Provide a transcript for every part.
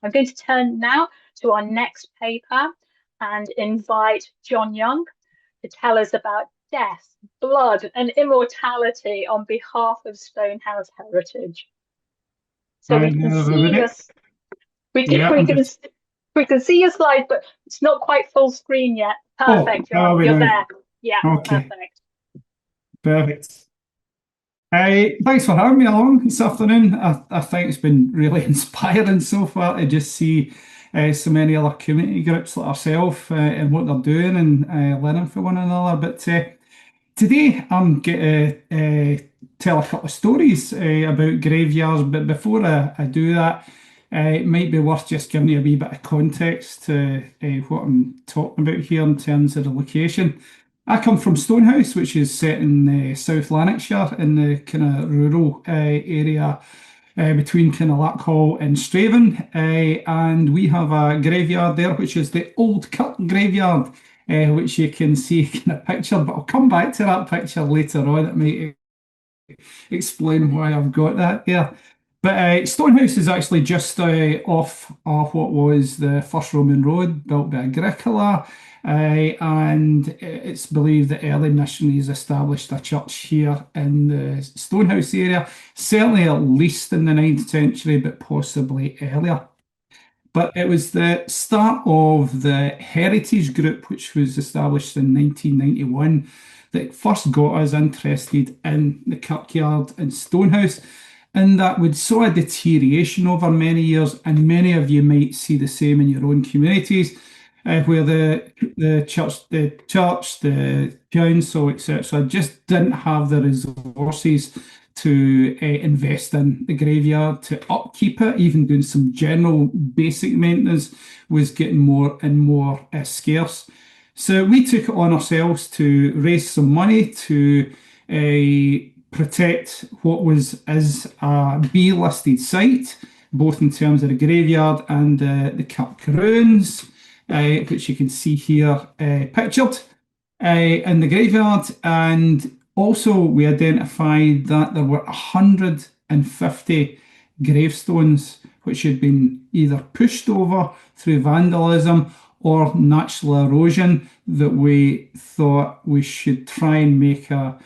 I'm going to turn now to our next paper and invite John Young to tell us about death, blood, and immortality on behalf of Stonehouse Heritage. So Hi we can there, see everybody. your we can Yeah, we I'm can just. we can see your slide, but it's not quite full screen yet. Oh, Perfect, how John. are we You're now? there. Yeah, Okay, perfect. perfect. Thanks for having me along this afternoon. I think it's been really inspiring so far to just see so many other community groups like ourselves and what they're doing and learning from one another. But today I'm going to tell a couple of stories about graveyards. But before I do that, it might be worth just giving you a wee bit of context to what I'm talking about here in terms of the location. I come from Stonehouse, which is set in South Lanarkshire in the kind of rural area between kind of Larkhall and Straven. And we have a graveyard there, which is the Old Kirk Graveyard, which you can see in a picture. But I'll come back to that picture later on. It might explain why I've got that there. But Stonehouse is actually just off what was the first Roman road built by Agricola. And it's believed that early missionaries established a church here in the Stonehouse area, certainly at least in the 9th century, but possibly earlier. But it was the start of the Heritage Group, which was established in 1991, that first got us interested in the Kirkyard and Stonehouse. And that would saw a deterioration over many years, and many of you might see the same in your own communities, where the council, etc., just didn't have the resources to invest in the graveyard, to upkeep it. Even doing some general basic maintenance was getting more and more scarce. So we took it on ourselves to raise some money to protect what was as a B-listed site, both in terms of the graveyard and the Kirk ruins, which you can see here pictured in the graveyard. And also, we identified that there were 150 gravestones which had been either pushed over through vandalism or natural erosion that we thought we should try and make a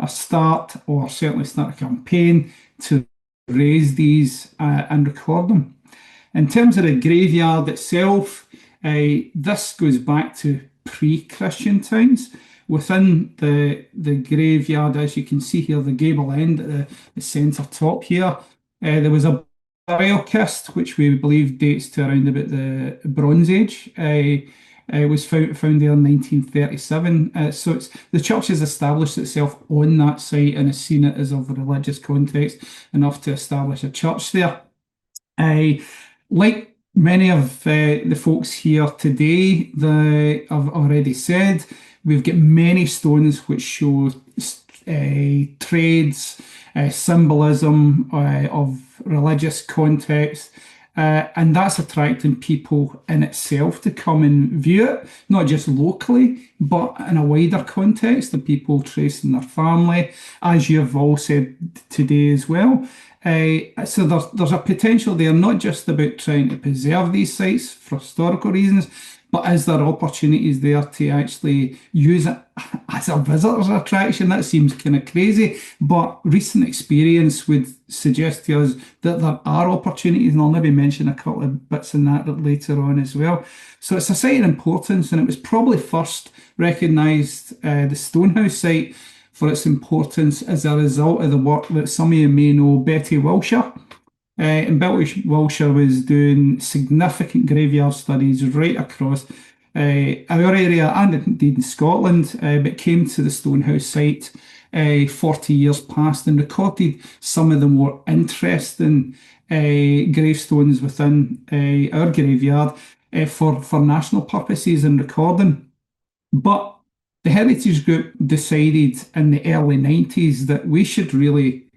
start, or certainly start a campaign to raise these and record them. In terms of the graveyard itself, this goes back to pre-Christian times. Within the graveyard, as you can see here, the gable end at the centre top here, there was a burial kist, which we believe dates to around about the Bronze Age. It was found there in 1937. So the church has established itself on that site and has seen it as of a religious context enough to establish a church there. Like many of the folks here today, I've already said, we've got many stones which show trades, symbolism of religious context. And that's attracting people in itself to come and view it, not just locally, but in a wider context, the people tracing their family, as you've all said today as well. So there's a potential there, not just about trying to preserve these sites for historical reasons, but is there opportunities there to actually use it as a visitor's attraction? That seems kind of crazy, but recent experience would suggest to us that there are opportunities, and I'll maybe mention a couple of bits in that later on as well. So it's a site of importance, and it was probably first recognised, the Stonehouse site, for its importance as a result of the work that some of you may know Betty Wilshire. And Betty Wilshire was doing significant graveyard studies right across our area and indeed in Scotland, but came to the Stonehouse site 40 years past and recorded some of the more interesting gravestones within our graveyard for national purposes and recording. But the Heritage Group decided in the early 90s that we should really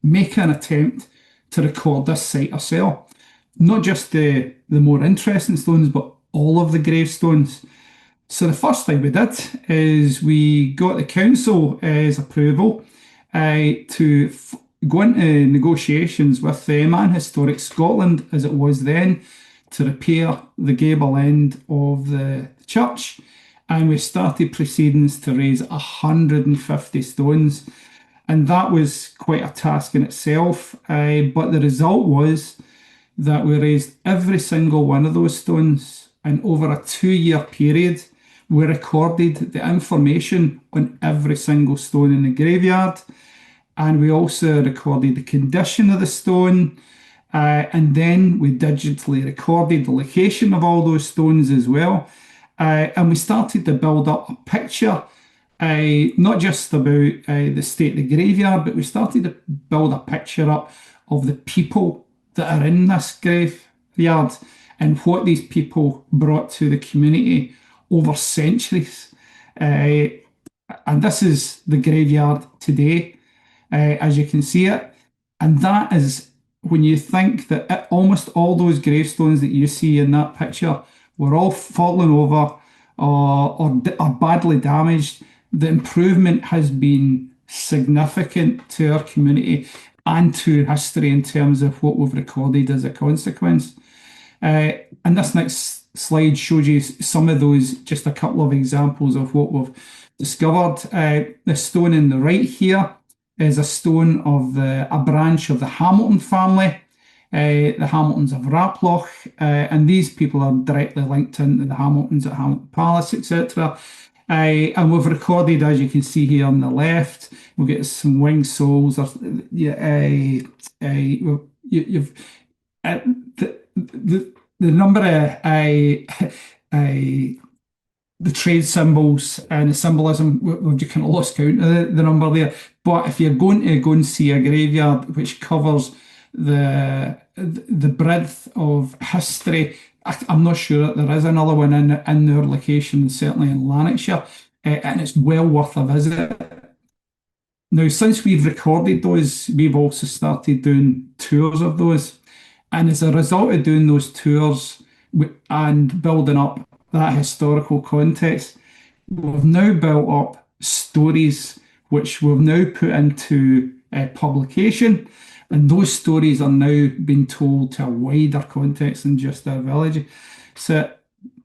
make an attempt to record this site ourselves. Not just the more interesting stones, but all of the gravestones. So the first thing we did is we got the council's approval to go into negotiations with Man Historic Scotland, as it was then, to repair the gable end of the church, and we started proceedings to raise 150 stones. And that was quite a task in itself. But the result was that we raised every single one of those stones. And over a 2 year period, we recorded the information on every single stone in the graveyard. And we also recorded the condition of the stone. And then we digitally recorded the location of all those stones as well. And we started to build up a picture, not just about the state of the graveyard, but we started to build a picture up of the people that are in this graveyard and what these people brought to the community over centuries. And this is the graveyard today, as you can see it. And that is when you think that almost all those gravestones that you see in that picture were all fallen over or badly damaged, the improvement has been significant to our community and to history in terms of what we've recorded as a consequence. And this next slide shows you some of those, just a couple of examples of what we've discovered. The stone in the right here is a stone of a branch of the Hamilton family, the Hamiltons of Raploch, and these people are directly linked into the Hamiltons at Hamilton Palace, etc. And we've recorded, as you can see here on the left, we'll get some wing soles. You've the number of the trade symbols and the symbolism, we've just kind of lost count of the number there. But if you're going to go and see a graveyard which covers the breadth of history, I'm not sure that there is another one in their location, certainly in Lanarkshire, and it's well worth a visit. Now, since we've recorded those, we've also started doing tours of those. And as a result of doing those tours and building up that historical context, we've now built up stories which we've now put into publication. And those stories are now being told to a wider context than just our village. So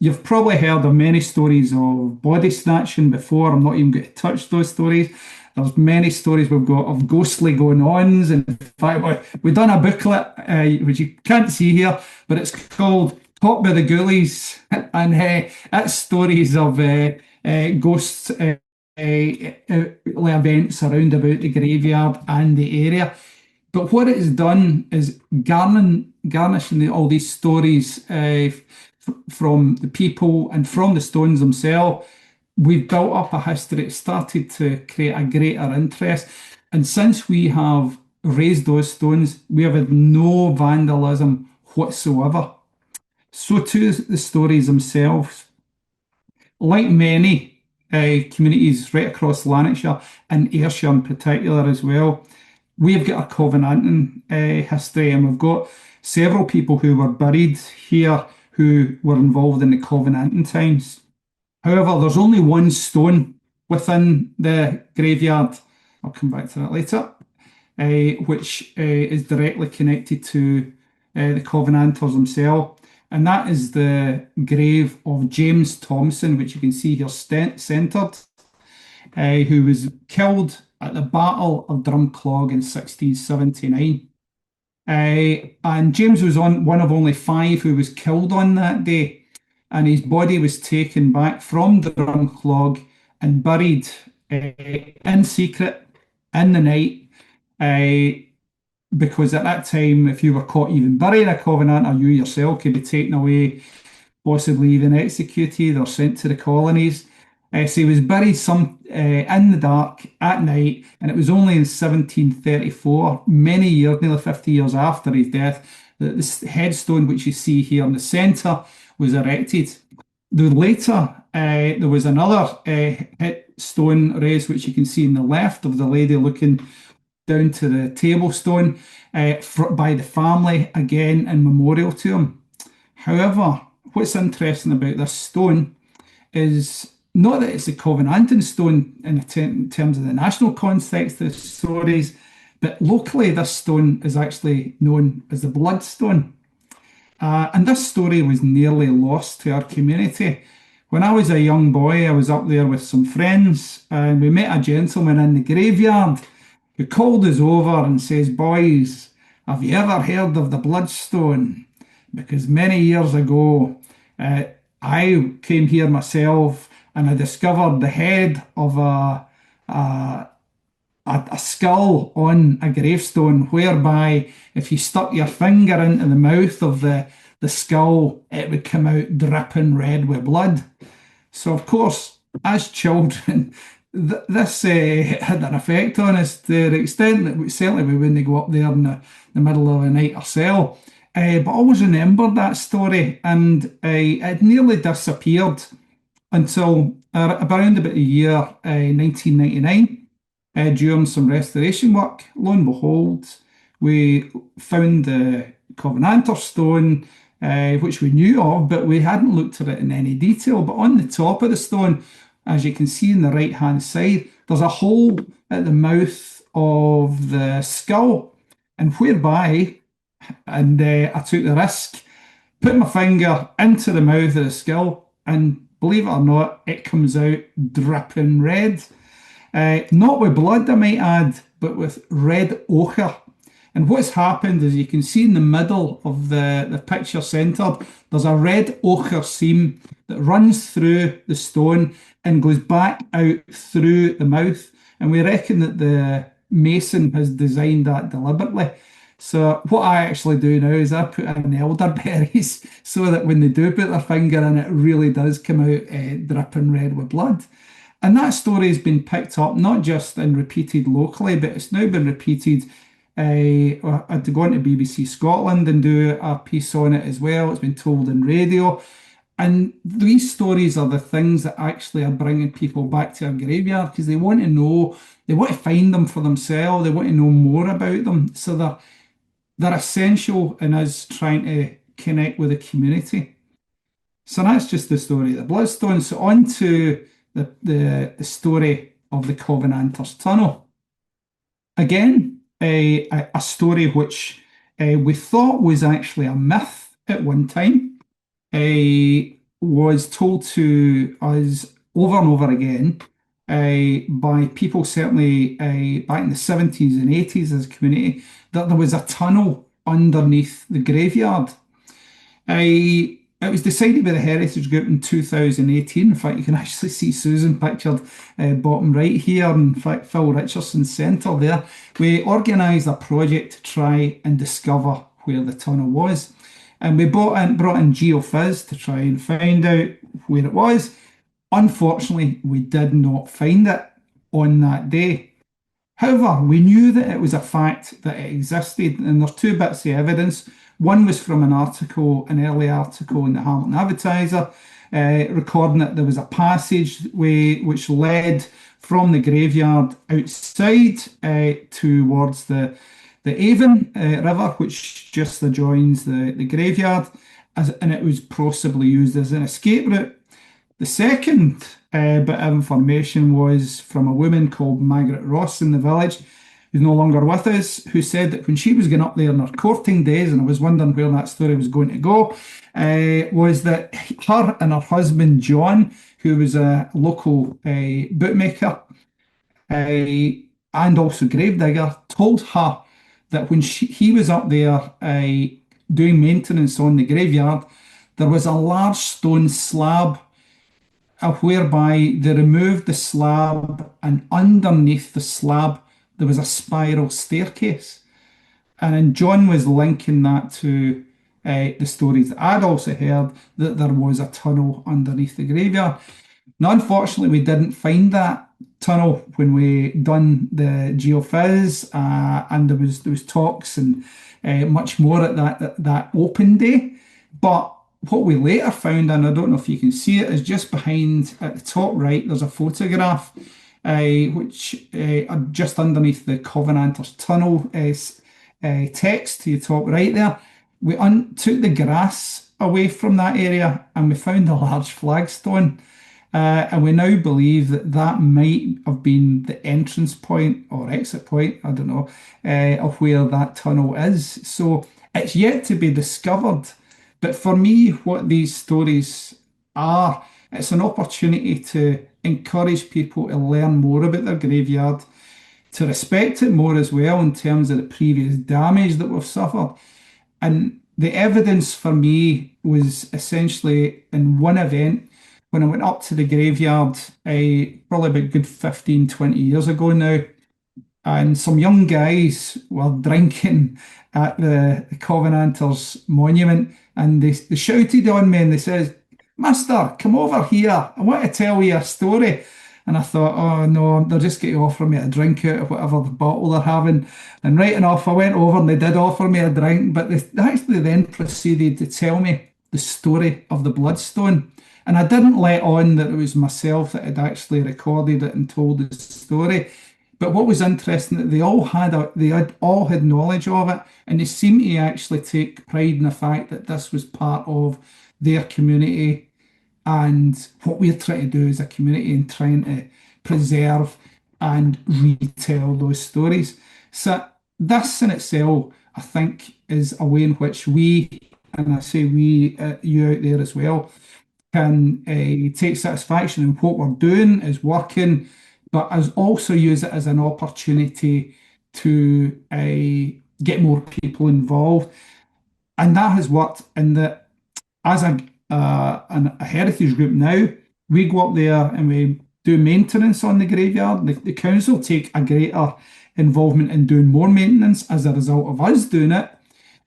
you've probably heard of many stories of body snatching before. I'm not even going to touch those stories. There's many stories we've got of ghostly going-ons. In fact, we've done a booklet, which you can't see here, but it's called Caught by the Ghoulies. And it's stories of ghosts events around about the graveyard and the area. But what it has done is garnishing all these stories from the people and from the stones themselves. We've built up a history. It started to create a greater interest. And since we have raised those stones, we have had no vandalism whatsoever. So to the stories themselves, like many communities right across Lanarkshire and Ayrshire in particular as well, we've got a Covenanting history, and we've got several people who were buried here who were involved in the Covenanting times. However, there's only one stone within the graveyard. I'll come back to that later, which is directly connected to the Covenanters themselves. And that is the grave of James Thompson, which you can see here centred, who was killed at the Battle of Drumclog in 1679. And James was one of only 5 who was killed on that day. And his body was taken back from Drumclog and buried in secret in the night. Because at that time, if you were caught even burying a Covenanter, you yourself could be taken away, possibly even executed or sent to the colonies. So he was buried in the dark at night, and it was only in 1734, many years, nearly 50 years after his death, that this headstone, which you see here in the centre, was erected. Later, there was another stone raised, which you can see in the left of the lady looking down to the table stone by the family, again in memorial to him. However, what's interesting about this stone is not that it's a Covenanting stone in terms of the national context of the stories, but locally this stone is actually known as the Bloodstone. And this story was nearly lost to our community. When I was a young boy, I was up there with some friends, and we met a gentleman in the graveyard who called us over and says, "Boys, have you ever heard of the Bloodstone? Because many years ago, uh, I came here myself and I discovered the head of a skull on a gravestone, whereby if you stuck your finger into the mouth of the skull, it would come out dripping red with blood." So, of course, as children, this had an effect on us to the extent that certainly we wouldn't go up there in the middle of the night ourselves. But I always remembered that story, and it nearly disappeared until around about the year 1999, during some restoration work. Lo and behold, we found the Covenanter stone, which we knew of, but we hadn't looked at it in any detail. But on the top of the stone, as you can see on the right hand side, there's a hole at the mouth of the skull, and whereby, and I took the risk, put my finger into the mouth of the skull, and believe it or not, it comes out dripping red. Not with blood, I might add, but with red ochre. And what's happened is you can see in the middle of the picture centred, there's a red ochre seam that runs through the stone and goes back out through the mouth. And we reckon that the mason has designed that deliberately. So what I actually do now is I put in elderberries so that when they do put their finger in, it really does come out dripping red with blood. And that story has been picked up not just and repeated locally, but it's now been repeated. I had to go on to BBC Scotland and do a piece on it as well. It's been told in radio. And these stories are the things that actually are bringing people back to our graveyard because they want to know, they want to find them for themselves, they want to know more about them. So they're essential in us trying to connect with the community. So that's just the story of the Bloodstone. So on to the story of the Covenanters Tunnel. Again, a story which we thought was actually a myth at one time, was told to us over and over again by people certainly back in the 70s and 80s as a community, that there was a tunnel underneath the graveyard. It was decided by the Heritage Group in 2018. In fact, you can actually see Susan pictured bottom right here. In fact, Phil Richardson's centre there. We organised a project to try and discover where the tunnel was. And we brought in GeoFizz to try and find out where it was. Unfortunately, we did not find it on that day. However, we knew that it was a fact that it existed, and there's two bits of evidence. One was from an article, an early article in the Hamilton Advertiser, recording that there was a passageway which led from the graveyard outside towards the Avon River, which just adjoins the graveyard, and it was possibly used as an escape route. The second bit of information was from a woman called Margaret Ross in the village, who's no longer with us, who said that when she was going up there in her courting days, and I was wondering where that story was going to go, was that her and her husband John, who was a local bootmaker and also gravedigger, told her that when he was up there doing maintenance on the graveyard, there was a large stone slab whereby they removed the slab, and underneath the slab there was a spiral staircase. And then John was linking that to the stories that I'd also heard, that there was a tunnel underneath the graveyard. Now, unfortunately, we didn't find that tunnel when we done the geophys, and there was talks and much more at that open day. But what we later found, and I don't know if you can see it, is just behind at the top right. There's a photograph which just underneath the Covenanters Tunnel text to the top right there. We took the grass away from that area and we found a large flagstone. And we now believe that that might have been the entrance point or exit point, I don't know, of where that tunnel is. So it's yet to be discovered But for me, what these stories are, it's an opportunity to encourage people to learn more about their graveyard, to respect it more as well in terms of the previous damage that we've suffered. And the evidence for me was essentially in one event when I went up to the graveyard, probably about good 15, 20 years ago now, and some young guys were drinking at the Covenanters monument, and they shouted on me and they says, "Mister, come over here. I want to tell you a story." And I thought, oh no, they're just going to offer me a drink out of whatever the bottle they're having. And right enough, I went over and they did offer me a drink, but they actually then proceeded to tell me the story of the Bloodstone. And I didn't let on that it was myself that had actually recorded it and told the story. But what was interesting that they had all had knowledge of it, and they seemed to actually take pride in the fact that this was part of their community and what we're trying to do as a community and trying to preserve and retell those stories. So this in itself, I think, is a way in which we, and I say we, you out there as well, can take satisfaction in what we're doing is working, but as also use it as an opportunity to get more people involved. And that has worked in that as a heritage group now, we go up there and we do maintenance on the graveyard. The council take a greater involvement in doing more maintenance as a result of us doing it.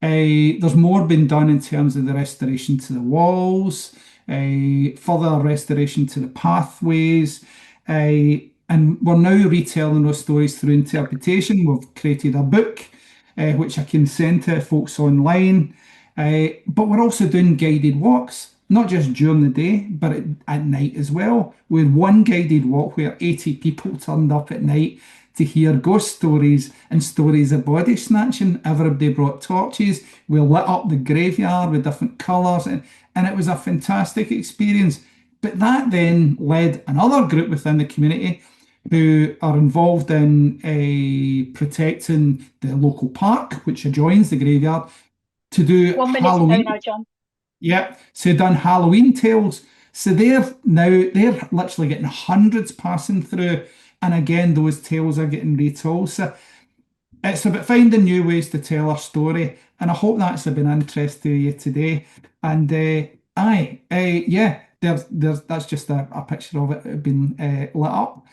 There's more been done in terms of the restoration to the walls, further restoration to the pathways, and we're now retelling those stories through interpretation. We've created a book, which I can send to folks online, but we're also doing guided walks, not just during the day, but at night as well. We had one guided walk where 80 people turned up at night to hear ghost stories and stories of body snatching. Everybody brought torches. We lit up the graveyard with different colours, and it was a fantastic experience. But that then led another group within the community who are involved in protecting the local park, which adjoins the graveyard, to do 1 minute to go Halloween. now, John. Yeah, so done Halloween tales. So they're literally getting hundreds passing through, and again those tales are getting retold. So it's about finding new ways to tell our story, and I hope that's been interest to you today. And yeah, there's that's just a picture of it being lit up,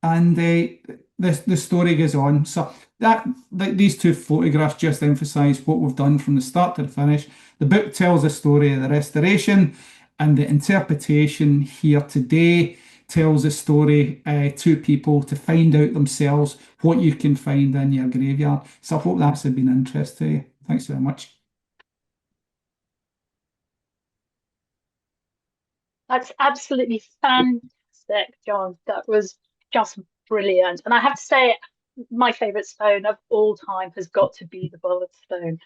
and the story goes on. So these two photographs just emphasise what we've done from the start to the finish. The book tells the story of the restoration, and the interpretation here today tells a story to people to find out themselves what you can find in your graveyard. So I hope that's been of interest to you. Thanks very much. That's absolutely fantastic, John. That was just brilliant. And I have to say, my favourite stone of all time has got to be the Bullet Stone.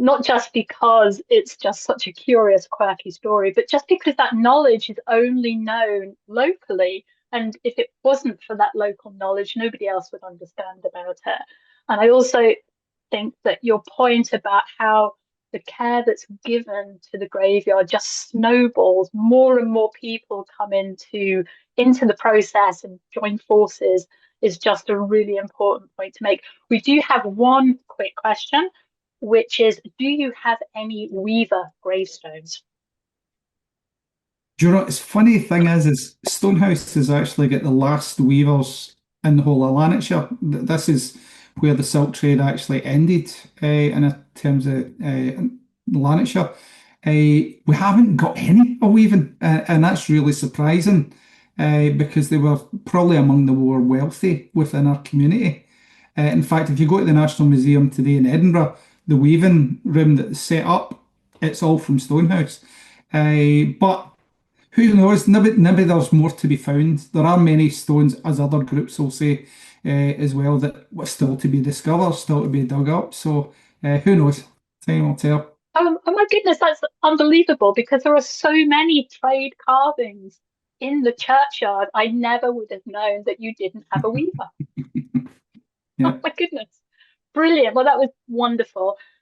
Not just because it's just such a curious, quirky story, but just because that knowledge is only known locally. And if it wasn't for that local knowledge, nobody else would understand about it. And I also think that your point about how the care that's given to the graveyard just snowballs, more and more people come into the process and join forces is just a really important point to make. We do have one quick question, which is, do you have any Weaver gravestones? Do you know, it's funny thing is Stonehouse has actually got the last weavers in the whole of Lanarkshire. This is where the silk trade actually ended in terms of Lanarkshire. We haven't got any of weaving, and that's really surprising because they were probably among the more wealthy within our community. In fact, if you go to the National Museum today in Edinburgh, the weaving room that's set up, it's all from Stonehouse. But who knows? Maybe there's more to be found. There are many stones, as other groups will say, as well, that were still to be discovered, still to be dug up. So who knows? Time will tell. Oh my goodness, that's unbelievable because there are so many trade carvings in the churchyard. I never would have known that you didn't have a weaver. Oh Yeah. my goodness. Brilliant. Well, that was wonderful.